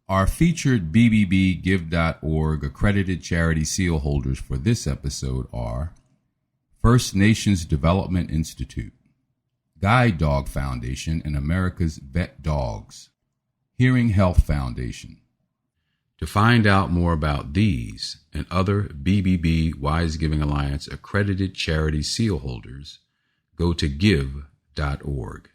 Our featured BBBGive.org accredited charity seal holders for this episode are First Nations Development Institute, Guide Dog Foundation and America's Vet Dogs, Hearing Health Foundation. To find out more about these and other BBB Wise Giving Alliance accredited charity seal holders, go to give.org.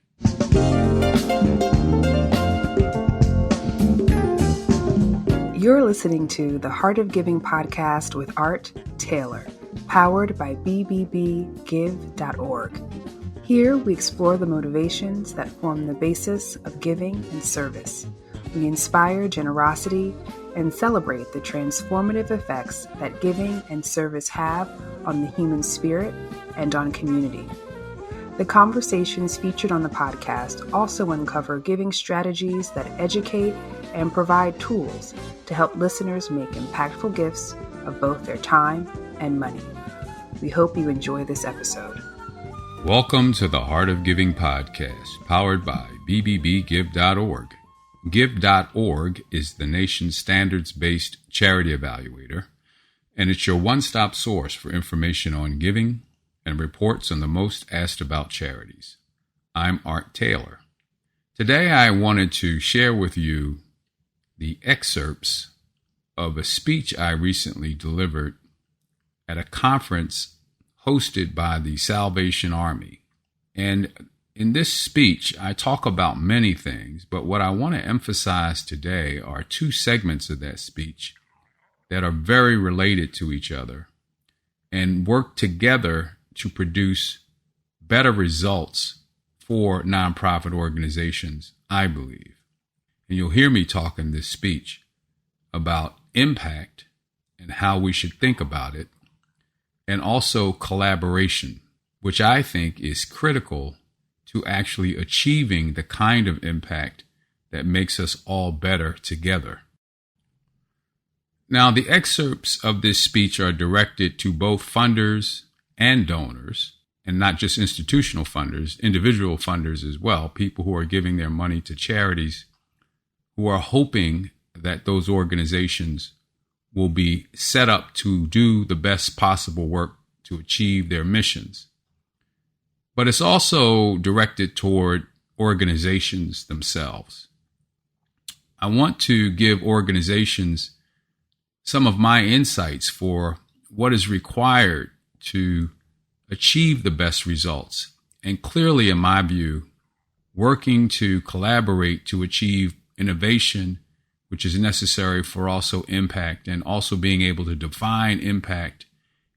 You're listening to the Heart of Giving podcast with Art Taylor, powered by BBBGive.org. Here we explore the motivations that form the basis of giving and service. We inspire generosity and celebrate the transformative effects that giving and service have on the human spirit and on community. The conversations featured on the podcast also uncover giving strategies that educate and provide tools to help listeners make impactful gifts of both their time and money. We hope you enjoy this episode. Welcome to the Heart of Giving podcast, powered by BBBGive.org. Give.org is the nation's standards-based charity evaluator, and it's your one-stop source for information on giving and reports on the most asked about charities. I'm Art Taylor. Today I wanted to share with you the excerpts of a speech I recently delivered at a conference hosted by the Salvation Army. And in this speech, I talk about many things, but what I want to emphasize today are two segments of that speech that are very related to each other and work together to produce better results for nonprofit organizations, I believe. And you'll hear me talk in this speech about impact and how we should think about it, and also collaboration, which I think is critical to actually achieving the kind of impact that makes us all better together. Now, the excerpts of this speech are directed to both funders and donors, and not just institutional funders, individual funders as well, people who are giving their money to charities who are hoping that those organizations will be set up to do the best possible work to achieve their missions. But it's also directed toward organizations themselves. I want to give organizations some of my insights for what is required to achieve the best results. And clearly, in my view, working to collaborate to achieve innovation, which is necessary for also impact, and also being able to define impact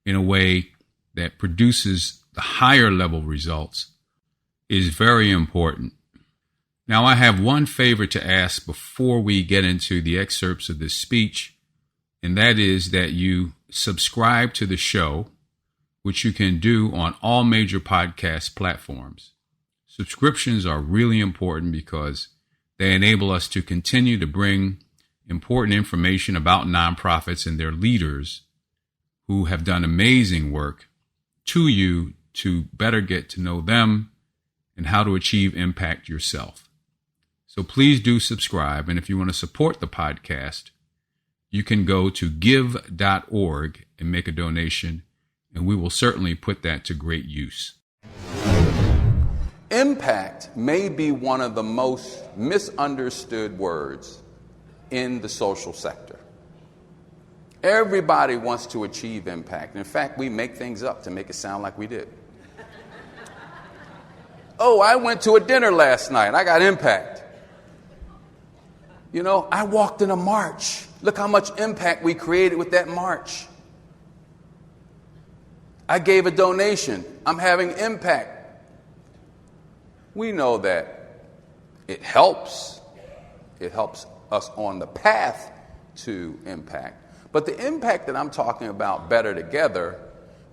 in a way that produces the higher level results, is very important. Now, I have one favor to ask before we get into the excerpts of this speech, and that is that you subscribe to the show, which you can do on all major podcast platforms. Subscriptions are really important because they enable us to continue to bring important information about nonprofits and their leaders who have done amazing work to you to better get to know them and how to achieve impact yourself. So please do subscribe. And if you want to support the podcast, you can go to give.org and make a donation, and we will certainly put that to great use. Impact may be one of the most misunderstood words in the social sector. Everybody wants to achieve impact. In fact, we make things up to make it sound like we did. Oh, I went to a dinner last night. I got impact. You know, I walked in a march. Look how much impact we created with that march. I gave a donation. I'm having impact. We know that it helps. It helps us on the path to impact. But the impact that I'm talking about, better together,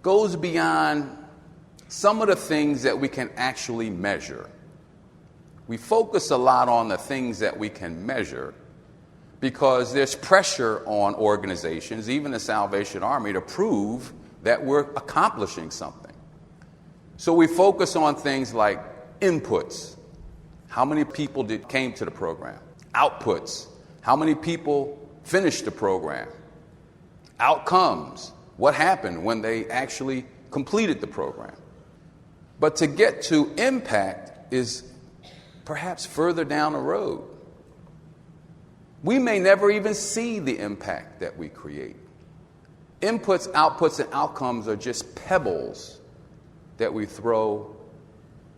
goes beyond some of the things that we can actually measure. We focus a lot on the things that we can measure because there's pressure on organizations, even the Salvation Army, to prove that we're accomplishing something. So we focus on things like inputs. How many people came to the program? Outputs. How many people finished the program? Outcomes. What happened when they actually completed the program? But to get to impact is perhaps further down the road. We may never even see the impact that we create. Inputs, outputs, and outcomes are just pebbles that we throw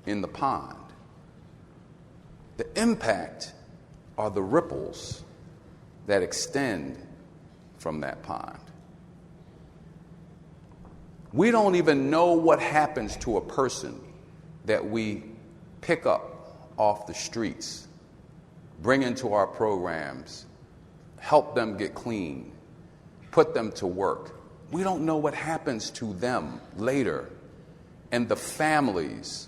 in the pond. The impact are the ripples that extend from that pond. We don't even know what happens to a person that we pick up off the streets, bring into our programs, help them get clean, put them to work. We don't know what happens to them later, and the families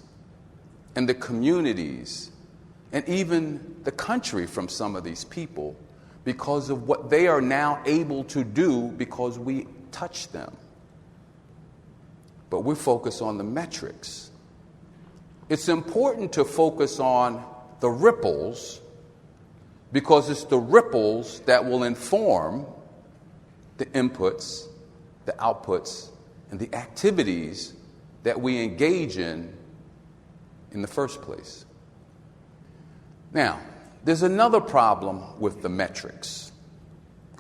and the communities and even the country from some of these people because of what they are now able to do because we touch them. But we focus on the metrics. It's important to focus on the ripples because it's the ripples that will inform the inputs, the outputs, and the activities that we engage in the first place. Now, there's another problem with the metrics.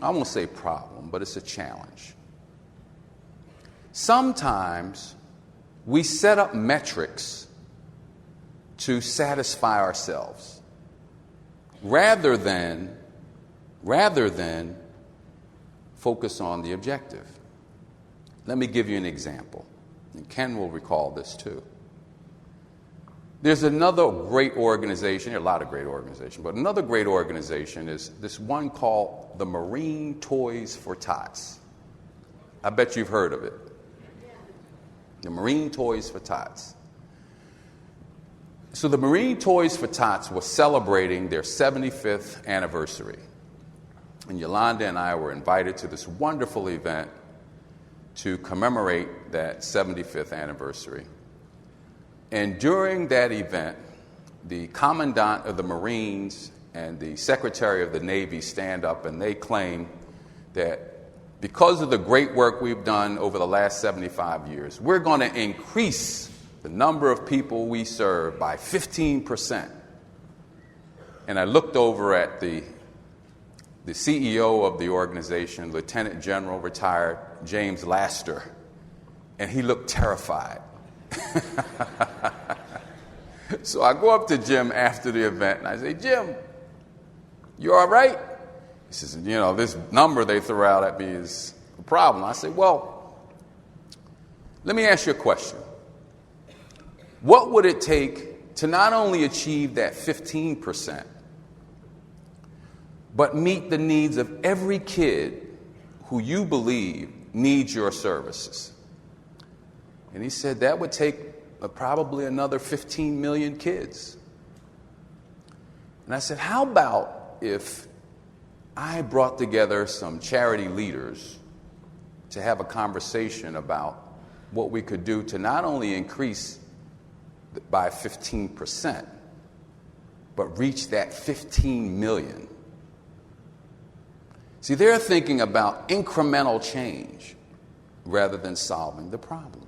I won't say problem, but it's a challenge. Sometimes we set up metrics to satisfy ourselves rather than focus on the objective. Let me give you an example, and Ken will recall this too. There's another great organization, there are a lot of great organizations, but another great organization is this one called the Marine Toys for Tots. I bet you've heard of it. The Marine Toys for Tots. So the Marine Toys for Tots was celebrating their 75th anniversary. And Yolanda and I were invited to this wonderful event to commemorate that 75th anniversary. And during that event, the Commandant of the Marines and the Secretary of the Navy stand up and they claim that because of the great work we've done over the last 75 years, we're going to increase the number of people we serve by 15%. And I looked over at the CEO of the organization, Lieutenant General retired James Laster, and he looked terrified. So I go up to Jim after the event and I say, Jim, you all right? He says, this number they throw out at me is a problem. I say, well, let me ask you a question. What would it take to not only achieve that 15%, but meet the needs of every kid who you believe needs your services? And he said that would take probably another 15 million kids. And I said, how about if I brought together some charity leaders to have a conversation about what we could do to not only increase by 15%, but reach that 15 million. See, they're thinking about incremental change rather than solving the problem.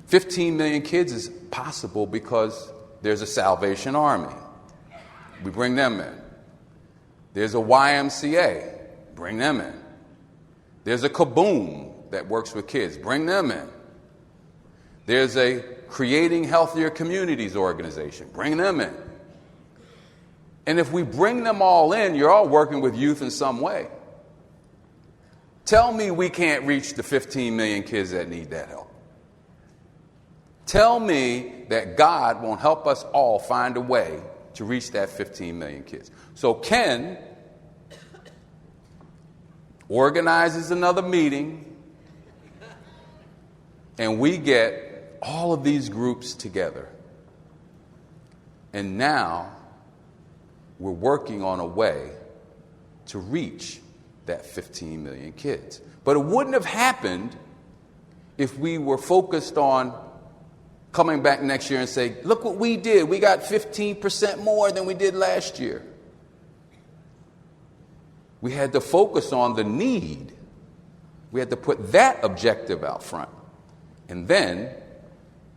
15 million kids is possible because there's a Salvation Army. We bring them in. There's a YMCA. Bring them in. There's a Kaboom that works with kids. Bring them in. There's a Creating Healthier Communities organization. Bring them in. And if we bring them all in, you're all working with youth in some way. Tell me we can't reach the 15 million kids that need that help. Tell me that God won't help us all find a way to reach that 15 million kids. So Ken organizes another meeting, and we get all of these groups together. And now we're working on a way to reach that 15 million kids. But it wouldn't have happened if we were focused on coming back next year and say, look what we did. We got 15% more than we did last year. We had to focus on the need. We had to put that objective out front. And then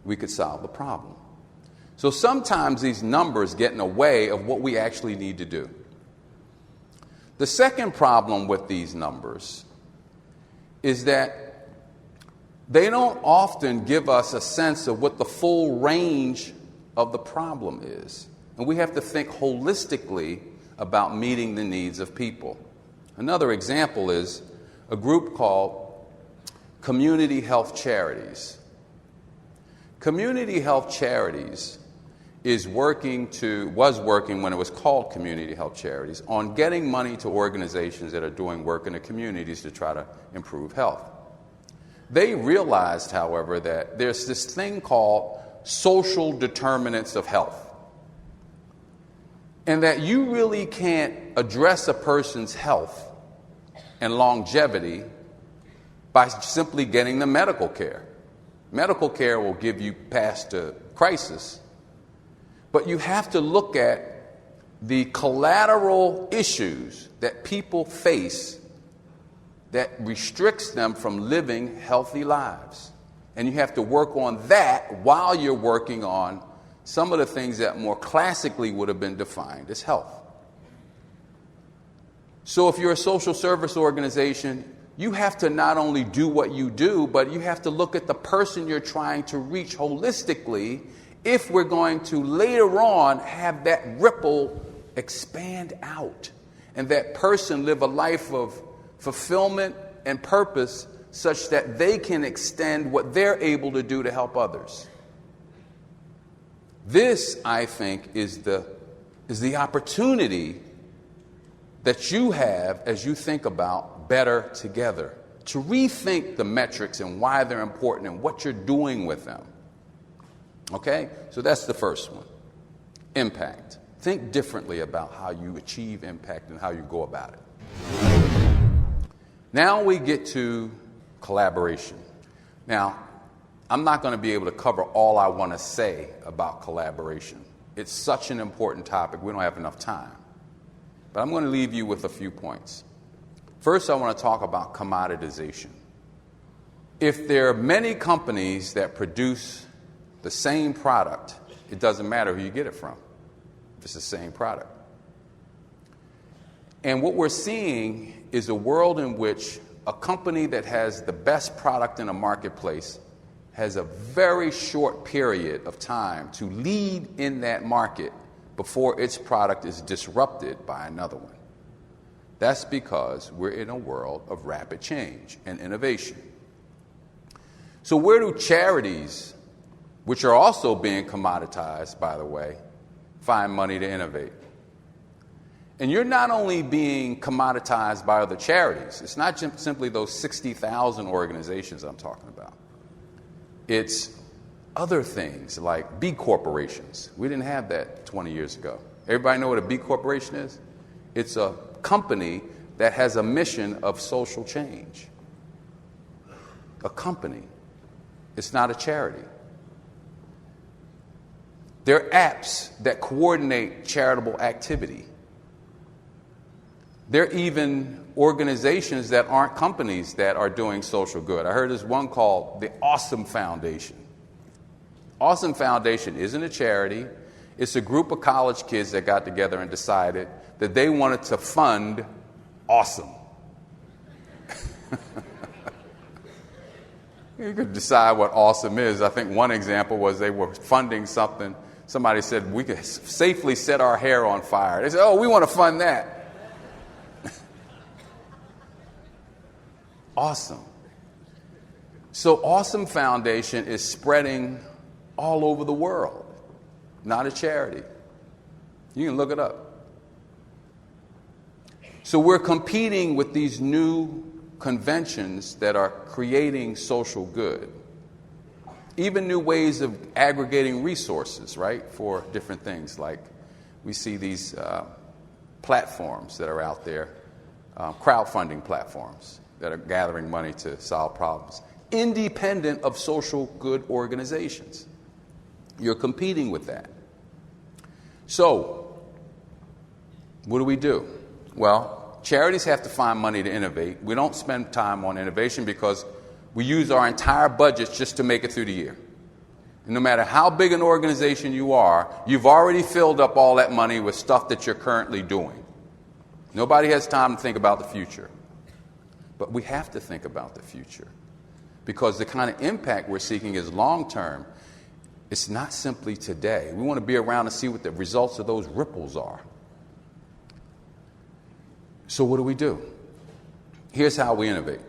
we could solve the problem. So sometimes these numbers get in the way of what we actually need to do. The second problem with these numbers is that they don't often give us a sense of what the full range of the problem is. And we have to think holistically about meeting the needs of people. Another example is a group called Community Health Charities. Community Health Charities was working when it was called Community Health Charities on getting money to organizations that are doing work in the communities to try to improve health. They realized, however, that there's this thing called social determinants of health, and that you really can't address a person's health and longevity by simply getting them medical care. Medical care will give you past a crisis, but you have to look at the collateral issues that people face that restricts them from living healthy lives. And you have to work on that while you're working on some of the things that more classically would have been defined as health. So if you're a social service organization, you have to not only do what you do, but you have to look at the person you're trying to reach holistically if we're going to later on have that ripple expand out and that person live a life of fulfillment and purpose such that they can extend what they're able to do to help others. This, I think, is the opportunity that you have as you think about better together, to rethink the metrics and why they're important and what you're doing with them. Okay? So that's the first one. Impact. Think differently about how you achieve impact and how you go about it. Now we get to collaboration. Now, I'm not going to be able to cover all I want to say about collaboration. It's such an important topic, we don't have enough time. But I'm going to leave you with a few points. First, I want to talk about commoditization. If there are many companies that produce the same product, it doesn't matter who you get it from. It's the same product. And what we're seeing is a world in which a company that has the best product in a marketplace has a very short period of time to lead in that market before its product is disrupted by another one. That's because we're in a world of rapid change and innovation. So where do charities, which are also being commoditized, by the way, find money to innovate? And you're not only being commoditized by other charities. It's not simply those 60,000 organizations I'm talking about. It's other things like B corporations. We didn't have that 20 years ago. Everybody know what a B corporation is? It's a company that has a mission of social change. A company. It's not a charity. They're apps that coordinate charitable activity. There are even organizations that aren't companies that are doing social good. I heard there's one called the Awesome Foundation. Awesome Foundation isn't a charity. It's a group of college kids that got together and decided that they wanted to fund awesome. You could decide what awesome is. I think one example was they were funding something. Somebody said, we could safely set our hair on fire. They said, oh, we want to fund that. Awesome. So Awesome Foundation is spreading all over the world, not a charity. You can look it up. So we're competing with these new conventions that are creating social good. Even new ways of aggregating resources, right, for different things. Like we see these platforms that are out there, crowdfunding platforms that are gathering money to solve problems, independent of social good organizations. You're competing with that. So, what do? Well, charities have to find money to innovate. We don't spend time on innovation because we use our entire budgets just to make it through the year. And no matter how big an organization you are, you've already filled up all that money with stuff that you're currently doing. Nobody has time to think about the future. But we have to think about the future because the kind of impact we're seeking is long-term. It's not simply today. We want to be around to see what the results of those ripples are. So what do? Here's how we innovate.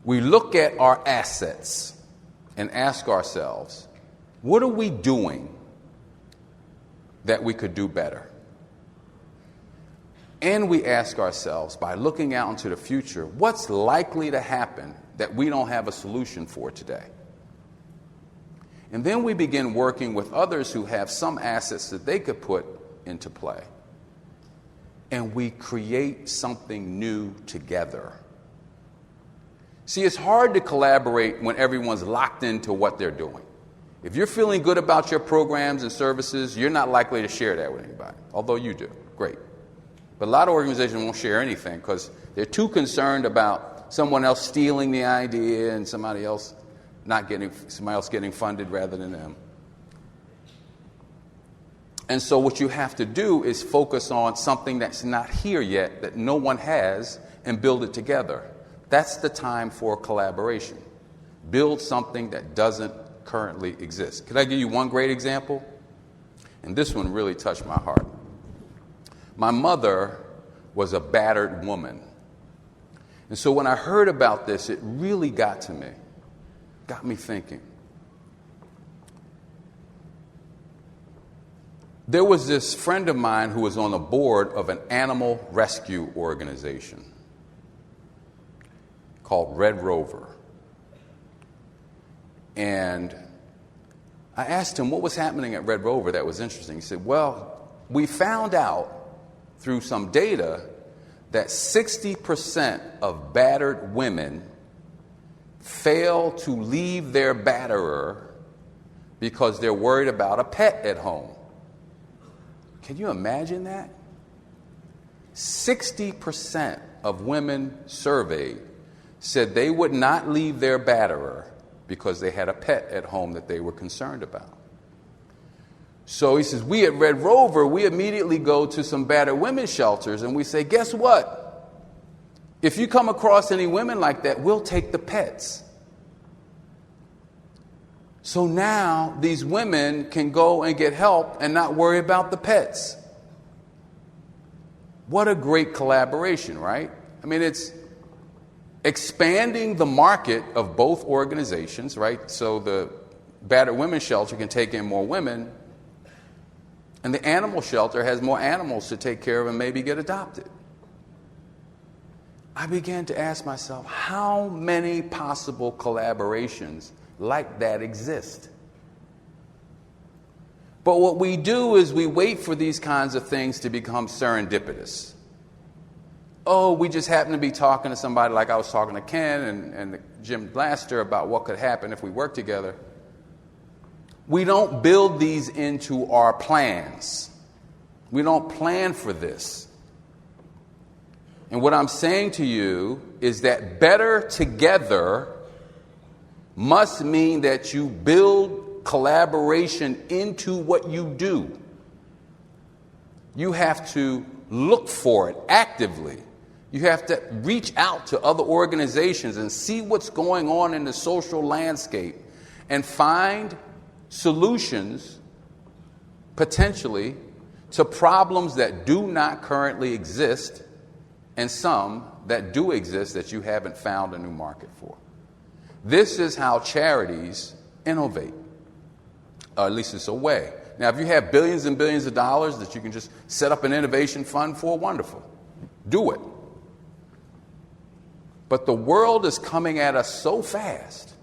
We look at our assets and ask ourselves, what are we doing that we could do better? And we ask ourselves, by looking out into the future, what's likely to happen that we don't have a solution for today? And then we begin working with others who have some assets that they could put into play. And we create something new together. See, it's hard to collaborate when everyone's locked into what they're doing. If you're feeling good about your programs and services, you're not likely to share that with anybody, although you do. Great. But a lot of organizations won't share anything because they're too concerned about someone else stealing the idea and somebody else getting funded rather than them. And so what you have to do is focus on something that's not here yet, that no one has, and build it together. That's the time for collaboration. Build something that doesn't currently exist. Could I give you one great example? And this one really touched my heart. My mother was a battered woman. And so when I heard about this, it really got to me, got me thinking. There was this friend of mine who was on the board of an animal rescue organization called Red Rover. And I asked him what was happening at Red Rover that was interesting. He said, well, we found out through some data that 60% of battered women fail to leave their batterer because they're worried about a pet at home. Can you imagine that? 60% of women surveyed said they would not leave their batterer because they had a pet at home that they were concerned about. So he says, we at Red Rover, we immediately go to some battered women's shelters and we say, guess what? If you come across any women like that, we'll take the pets. So now these women can go and get help and not worry about the pets. What a great collaboration, right? I mean, it's expanding the market of both organizations, right? So the battered women's shelter can take in more women, and the animal shelter has more animals to take care of and maybe get adopted. I began to ask myself, how many possible collaborations like that exist? But what we do is we wait for these kinds of things to become serendipitous. Oh, we just happen to be talking to somebody, like I was talking to Ken and Jim Blaster about what could happen if we work together. We don't build these into our plans. We don't plan for this. And what I'm saying to you is that better together must mean that you build collaboration into what you do. You have to look for it actively. You have to reach out to other organizations and see what's going on in the social landscape and find solutions, potentially, to problems that do not currently exist and some that do exist that you haven't found a new market for. This is how charities innovate, or at least it's a way. Now, if you have billions and billions of dollars that you can just set up an innovation fund for, wonderful. Do it. But the world is coming at us so fast.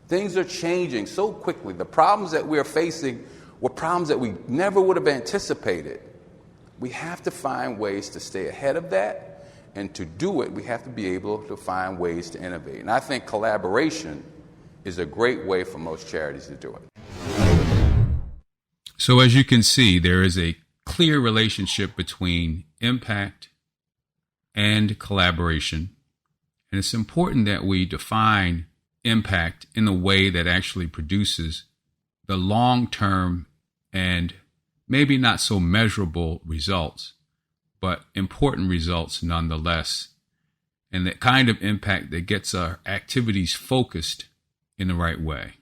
Things are changing so quickly. The problems that we're facing were problems that we never would have anticipated. We have to find ways to stay ahead of that, and to do it, we have to be able to find ways to innovate. And I think collaboration is a great way for most charities to do it. So as you can see, there is a clear relationship between impact and collaboration. And it's important that we define impact in a way that actually produces the long-term and maybe not so measurable results, but important results nonetheless, and that kind of impact that gets our activities focused in the right way.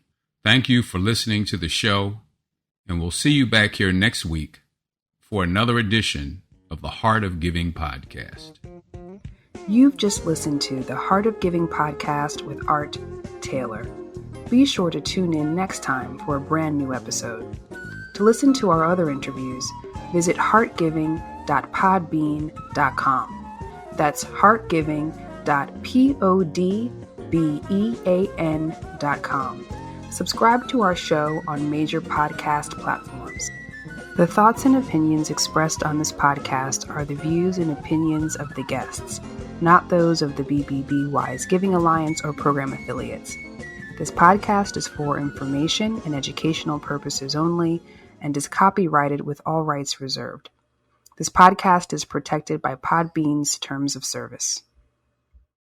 Thank you for listening to the show, and we'll see you back here next week for another edition of the Heart of Giving podcast. You've just listened to the Heart of Giving podcast with Art Taylor. Be sure to tune in next time for a brand new episode. To listen to our other interviews, visit heartgiving.podbean.com. That's heartgiving.podbean.com. Subscribe to our show on major podcast platforms. The thoughts and opinions expressed on this podcast are the views and opinions of the guests, not those of the BBB Wise Giving Alliance or program affiliates. This podcast is for information and educational purposes only and is copyrighted with all rights reserved. This podcast is protected by Podbean's terms of service.